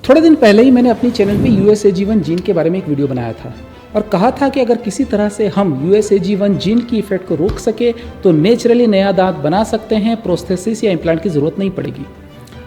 थोड़े दिन पहले ही मैंने अपनी चैनल पे USAG1 जीन के बारे में एक वीडियो बनाया था और कहा था कि अगर किसी तरह से हम USAG1 जीन की इफेक्ट को रोक सके तो नेचुरली नया दांत बना सकते हैं, प्रोस्थेसिस या इम्प्लांट की ज़रूरत नहीं पड़ेगी।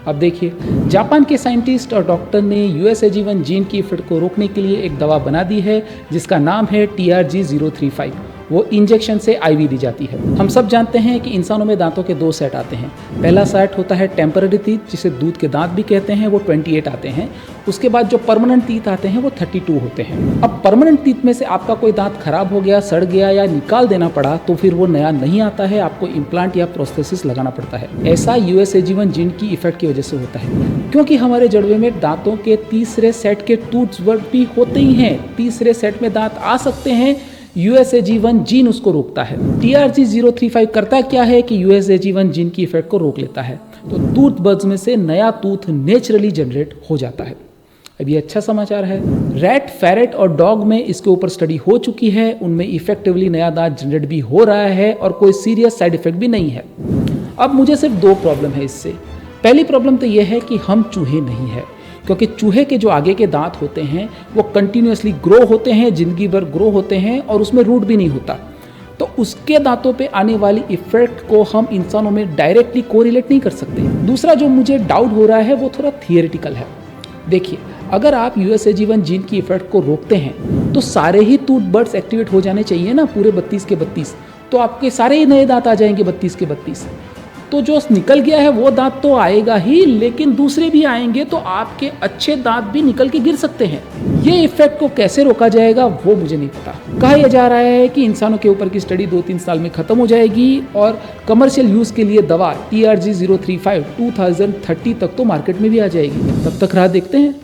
अब देखिए, जापान के साइंटिस्ट और डॉक्टर ने USAG1 जीन की इफेक्ट को रोकने के लिए एक दवा बना दी है जिसका नाम है TRG035। वो इंजेक्शन से IV दी जाती है। हम सब जानते हैं कि इंसानों में दांतों के 2 सेट आते हैं। पहला सेट होता है टेम्पररी टीथ, जिसे दूध के दांत भी कहते हैं, वो 28 आते हैं। उसके बाद जो परमानेंट टीथ आते हैं वो 32 होते हैं। अब परमानेंट टीथ में से आपका कोई दांत खराब हो गया, सड़ गया या निकाल देना पड़ा तो फिर वो नया नहीं आता है, आपको इम्प्लांट या प्रोस्थेसिस लगाना पड़ता है। ऐसा USAG1 जीन की इफेक्ट की वजह से होता है, क्योंकि हमारे जड़वे में दांतों के तीसरे सेट के टूथ भी होते ही हैं। तीसरे सेट में दांत आ सकते हैं, USAG1 जीन उसको रोकता है। TRG035 करता क्या है कि USAG1 जीन की इफेक्ट को रोक लेता है, तो टूथ बड्स में से नया टूथ नेचुरली जनरेट हो जाता है। अब ये अच्छा समाचार है। रैट, फेरेट और डॉग में इसके ऊपर स्टडी हो चुकी है, उनमें इफेक्टिवली नया दांत जनरेट भी हो रहा है और कोई सीरियस साइड इफेक्ट भी नहीं है। अब मुझे सिर्फ 2 प्रॉब्लम है इससे। पहली प्रॉब्लम तो यह है कि हम चूहे नहीं है, क्योंकि चूहे के जो आगे के दांत होते हैं वो कंटिन्यूसली ग्रो होते हैं, जिंदगी भर ग्रो होते हैं और उसमें रूट भी नहीं होता। तो उसके दांतों पे आने वाली इफेक्ट को हम इंसानों में डायरेक्टली कोरिलेट नहीं कर सकते। दूसरा जो मुझे डाउट हो रहा है वो थोड़ा थियरिटिकल है। देखिए, अगर आप USAG1 जीन की इफेक्ट को रोकते हैं तो सारे ही टूथ बड्स एक्टिवेट हो जाने चाहिए ना, पूरे 32 के 32, तो आपके सारे ही नए दांत आ जाएंगे 32 के 32। तो जो निकल गया है वो दांत तो आएगा ही, लेकिन दूसरे भी आएंगे, तो आपके अच्छे दांत भी निकल के गिर सकते हैं। ये इफेक्ट को कैसे रोका जाएगा वो मुझे नहीं पता। कहा यह जा रहा है कि इंसानों के ऊपर की स्टडी 2-3 साल में खत्म हो जाएगी और कमर्शियल यूज के लिए दवा TRG035 2030 तक तो मार्केट में भी आ जाएगी। तब तक राह देखते हैं।